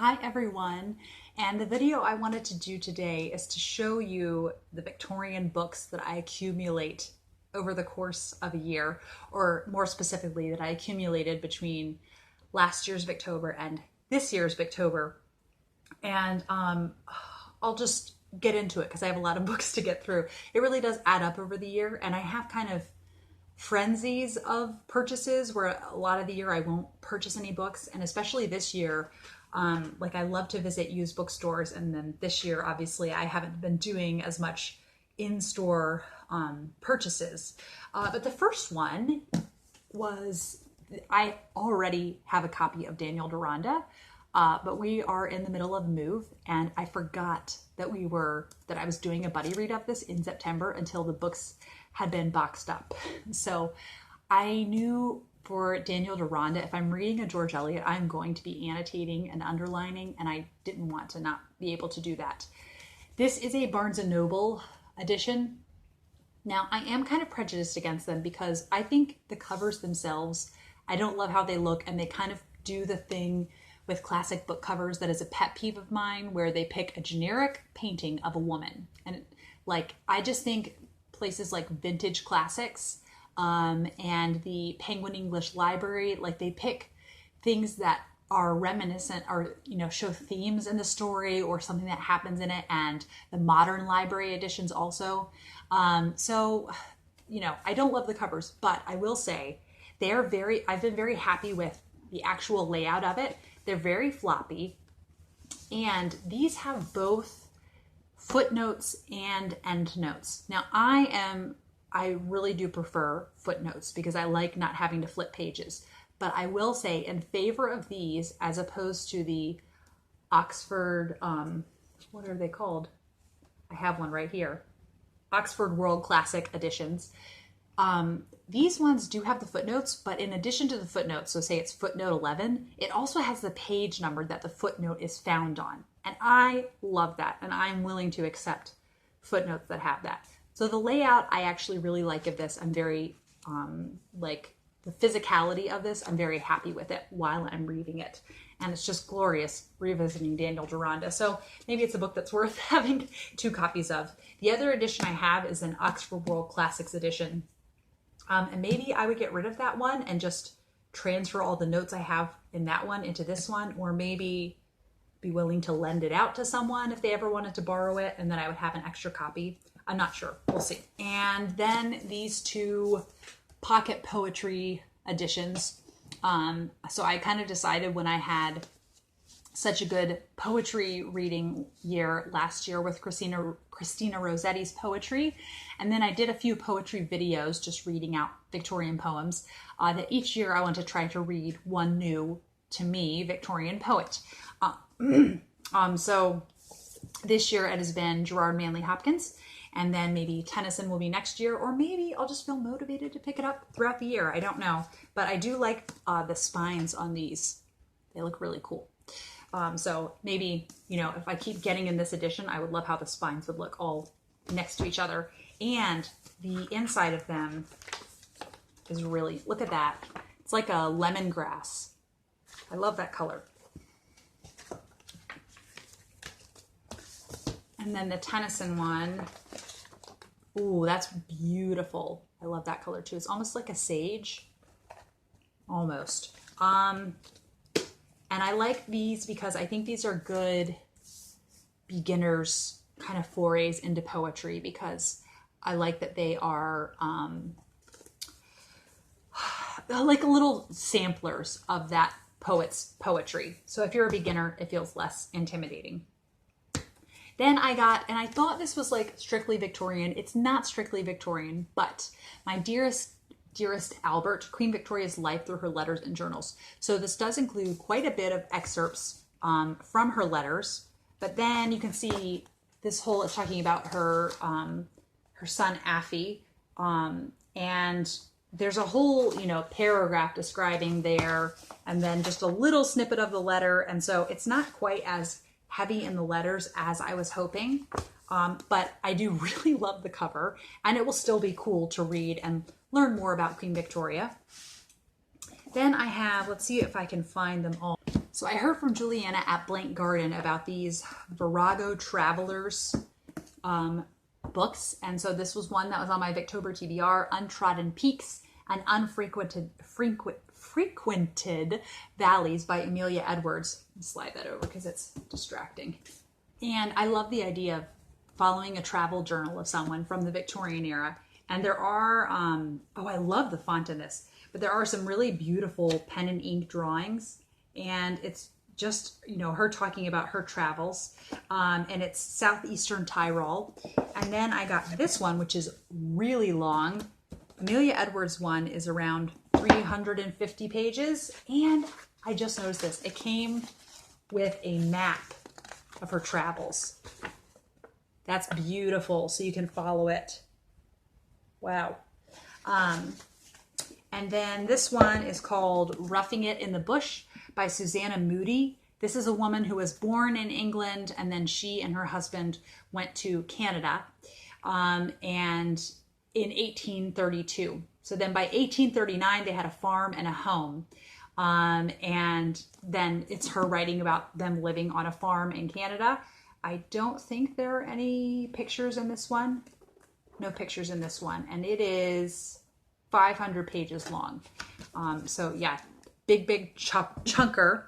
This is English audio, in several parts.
Hi everyone, and the video I wanted to do today is to show you the Victorian books that I accumulate over the course of a year, or more specifically that I accumulated between last year's Victober and this year's Victober. And I'll just get into it because I have a lot of books to get through. It really does add up over the year, and I have kind of frenzies of purchases where a lot of the year I won't purchase any books, and especially this year, like I love to visit used bookstores, and then this year obviously I haven't been doing as much in-store purchases. But the first one was, I already have a copy of Daniel Deronda, but we are in the middle of a move, and I forgot that I was doing a buddy read of this in September until the books had been boxed up. So I knew for Daniel Deronda, if I'm reading a George Eliot, I'm going to be annotating and underlining, and I didn't want to not be able to do that. This is a Barnes & Noble edition. Now, I am kind of prejudiced against them because I think the covers themselves, I don't love how they look, and they kind of do the thing with classic book covers that is a pet peeve of mine, where they pick a generic painting of a woman. And like, I just think places like Vintage Classics and the Penguin English Library, like they pick things that are reminiscent or, show themes in the story or something that happens in it, and the modern library editions also. I don't love the covers, but I will say I've been very happy with the actual layout of it. They're very floppy, and these have both footnotes and endnotes. Now I really do prefer footnotes because I like not having to flip pages. But I will say, in favor of these, as opposed to the Oxford, what are they called? I have one right here. Oxford World Classic editions. These ones do have the footnotes, but in addition to the footnotes, so say it's footnote 11, it also has the page number that the footnote is found on. And I love that, and I'm willing to accept footnotes that have that. So the layout I actually really like of this. I'm very, the physicality of this, I'm very happy with it while I'm reading it. And it's just glorious revisiting Daniel Deronda. So maybe it's a book that's worth having 2 copies of. The other edition I have is an Oxford World Classics edition. And maybe I would get rid of that one and just transfer all the notes I have in that one into this one, or maybe be willing to lend it out to someone if they ever wanted to borrow it, and then I would have an extra copy. I'm not sure. We'll see. And then these 2 pocket poetry editions. So I kind of decided, when I had such a good poetry reading year last year with Christina Rossetti's poetry, and then I did a few poetry videos just reading out Victorian poems, that each year I want to try to read one new, to me, Victorian poet. So this year it has been Gerard Manley Hopkins, and then maybe Tennyson will be next year, or maybe I'll just feel motivated to pick it up throughout the year. I don't know, but I do like the spines on these. They look really cool. So maybe, if I keep getting in this edition, I would love how the spines would look all next to each other. And the inside of them is really, look at that. It's like a lemongrass. I love that color. And then the Tennyson one, ooh, that's beautiful. I love that color too. It's almost like a sage, almost. And I like these because I think these are good beginners kind of forays into poetry, because I like that they are like little samplers of that poet's poetry. So if you're a beginner, it feels less intimidating. Then and I thought this was like strictly Victorian. It's not strictly Victorian, but my dearest Albert, Queen Victoria's life through her letters and journals. So this does include quite a bit of excerpts from her letters, but then you can see this whole is talking about her son Affy, and there's a whole paragraph describing there, and then just a little snippet of the letter, and so it's not quite as heavy in the letters as I was hoping, but I do really love the cover, and it will still be cool to read and learn more about Queen Victoria. Then I have, let's see if I can find them all. So I heard from Juliana at Blank Garden about these Virago Travelers books. And so this was one that was on my Victober TBR, Untrodden Peaks and Frequented Valleys by Amelia Edwards. I'll slide that over because it's distracting. And I love the idea of following a travel journal of someone from the Victorian era. And there are, oh, I love the font in this, but there are some really beautiful pen and ink drawings. And it's just, you know, her talking about her travels. And it's southeastern Tyrol. And then I got this one, which is really long. Amelia Edwards one is around 350 pages. And I just noticed this. It came with a map of her travels. That's beautiful. So you can follow it. Wow. And then this one is called Roughing It in the Bush by Susanna Moody. This is a woman who was born in England, and then she and her husband went to Canada and in 1832. So then by 1839, they had a farm and a home. And then it's her writing about them living on a farm in Canada. I don't think there are any pictures in this one. No pictures in this one. And it is 500 pages long. So yeah, big chunker.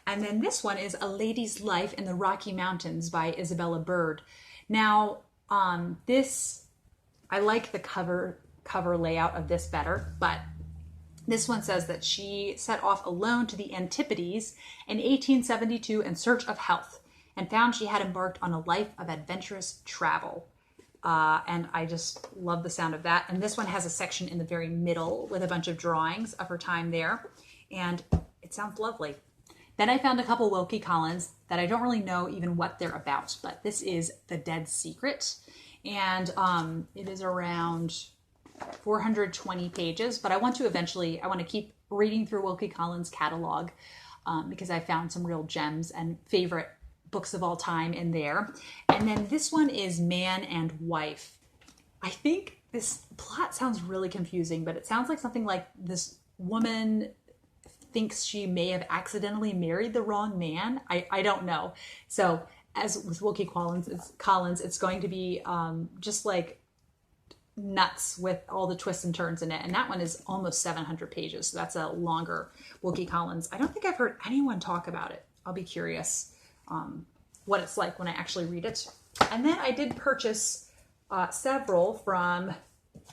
And then this one is A Lady's Life in the Rocky Mountains by Isabella Bird. Now, this, I like the cover layout of this better, but this one says that she set off alone to the Antipodes in 1872 in search of health and found she had embarked on a life of adventurous travel. And I just love the sound of that. And this one has a section in the very middle with a bunch of drawings of her time there. And it sounds lovely. Then I found a couple Wilkie Collins that I don't really know even what they're about, but this is The Dead Secret. And it is around 420 pages, but I want to keep reading through Wilkie Collins' catalog because I found some real gems and favorite books of all time in there. And then this one is Man and Wife. I think this plot sounds really confusing, but it sounds like something like this woman thinks she may have accidentally married the wrong man. I don't know. So as with Wilkie Collins, it's going to be just like nuts with all the twists and turns in it. And that one is almost 700 pages. So that's a longer Wilkie Collins. I don't think I've heard anyone talk about it. I'll be curious what it's like when I actually read it. And then I did purchase several from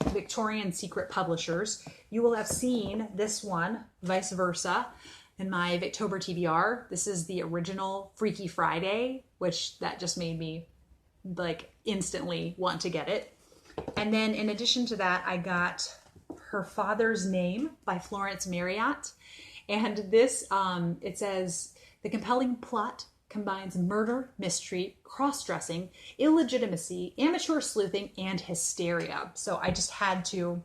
Victorian Secret Publishers. You will have seen this one, Vice Versa, in my Victober TBR. This is the original Freaky Friday, which that just made me like instantly want to get it. And then in addition to that, I got Her Father's Name by Florence Marryat. And this, it says, the compelling plot combines murder, mystery, cross-dressing, illegitimacy, amateur sleuthing, and hysteria. So I just had to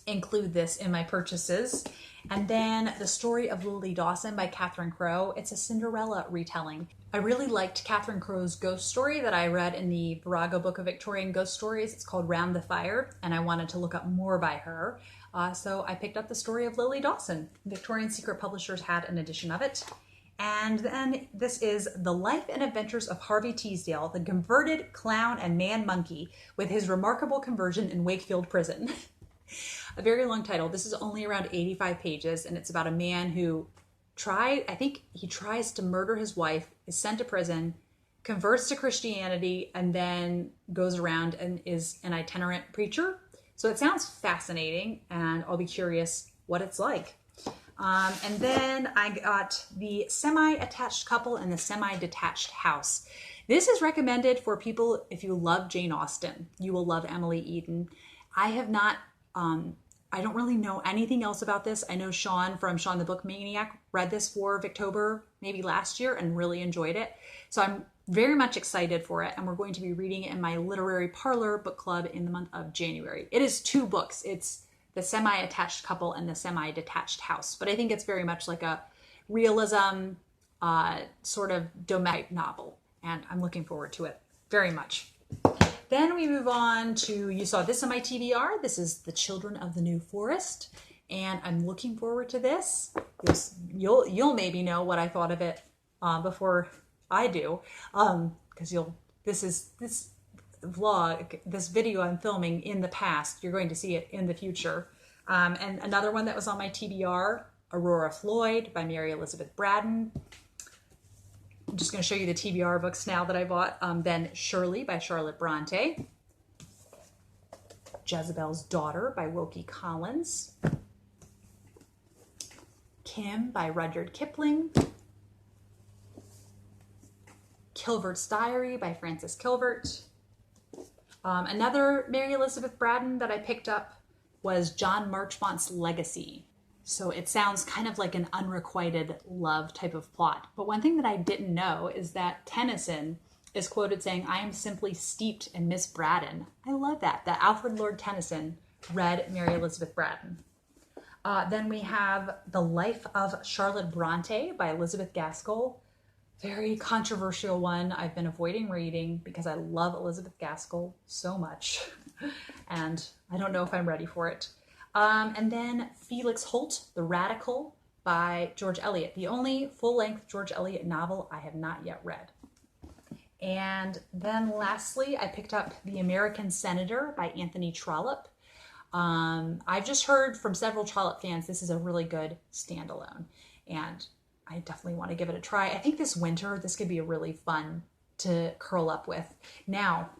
include this in my purchases. And then The Story of Lily Dawson by Catherine Crowe. It's a Cinderella retelling. I really liked Catherine Crowe's ghost story that I read in the Virago Book of Victorian Ghost Stories. It's called Round the Fire, and I wanted to look up more by her. So I picked up The Story of Lily Dawson. Victorian Secret Publishers had an edition of it. And then this is The Life and Adventures of Harvey Teasdale, the converted clown and man monkey with his remarkable conversion in Wakefield Prison. A very long title. This is only around 85 pages, and it's about a man who tries to murder his wife, is sent to prison, converts to Christianity, and then goes around and is an itinerant preacher. So it sounds fascinating, and I'll be curious what it's like. And then I got The Semi-Attached Couple and the Semi-Detached House. This is recommended for people, if you love Jane Austen, you will love Emily Eden. I have not, I don't really know anything else about this. I know Sean from Sean the Book Maniac read this for Victober, maybe last year, and really enjoyed it. So I'm very much excited for it, and we're going to be reading it in my Literary Parlor book club in the month of January. It is 2 books. It's The Semi-Attached Couple and the Semi-Detached House. But I think it's very much like a realism sort of domestic novel. And I'm looking forward to it very much. Then we move on to, you saw this on my TBR. This is The Children of the New Forest. and I'm looking forward to this. You'll maybe know what I thought of it before I do, because this vlog, this video I'm filming in the past. You're going to see it in the future. And another one that was on my TBR, Aurora Floyd by Mary Elizabeth Braddon. I'm just going to show you the TBR books now that I bought. Then Shirley by Charlotte Bronte. Jezebel's Daughter by Wilkie Collins. Kim by Rudyard Kipling. Kilvert's Diary by Frances Kilvert. Another Mary Elizabeth Braddon that I picked up was John Marchmont's Legacy. So it sounds kind of like an unrequited love type of plot. But one thing that I didn't know is that Tennyson is quoted saying, "I am simply steeped in Miss Braddon." I love that Alfred Lord Tennyson read Mary Elizabeth Braddon. Then we have The Life of Charlotte Bronte by Elizabeth Gaskell. Very controversial one I've been avoiding reading because I love Elizabeth Gaskell so much. And I don't know if I'm ready for it. And then Felix Holt, The Radical by George Eliot. The only full-length George Eliot novel I have not yet read. And then lastly, I picked up The American Senator by Anthony Trollope. I've just heard from several Trollope fans this is a really good standalone. And I definitely want to give it a try. I think this winter, this could be really fun to curl up with. Now,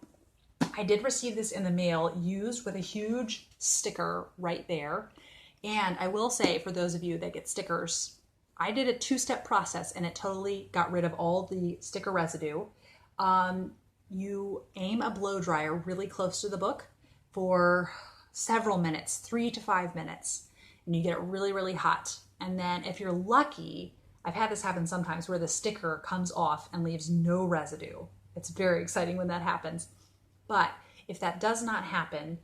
I did receive this in the mail used with a huge sticker right there. And I will say, for those of you that get stickers, I did a two-step process and it totally got rid of all the sticker residue. You aim a blow dryer really close to the book for several minutes, 3 to 5 minutes, and you get it really, really hot. And then if you're lucky, I've had this happen sometimes where the sticker comes off and leaves no residue. It's very exciting when that happens. But if that does not happen,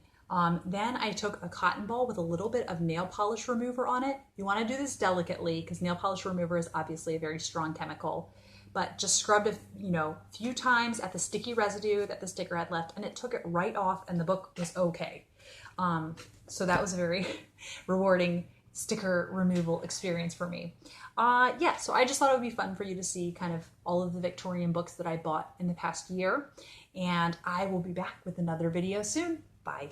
then I took a cotton ball with a little bit of nail polish remover on it. You want to do this delicately because nail polish remover is obviously a very strong chemical. But just scrubbed a few times at the sticky residue that the sticker had left, and it took it right off, and the book was okay. So that was a very rewarding sticker removal experience for me. Yeah, so I just thought it would be fun for you to see kind of all of the Victorian books that I bought in the past year. And I will be back with another video soon. Bye.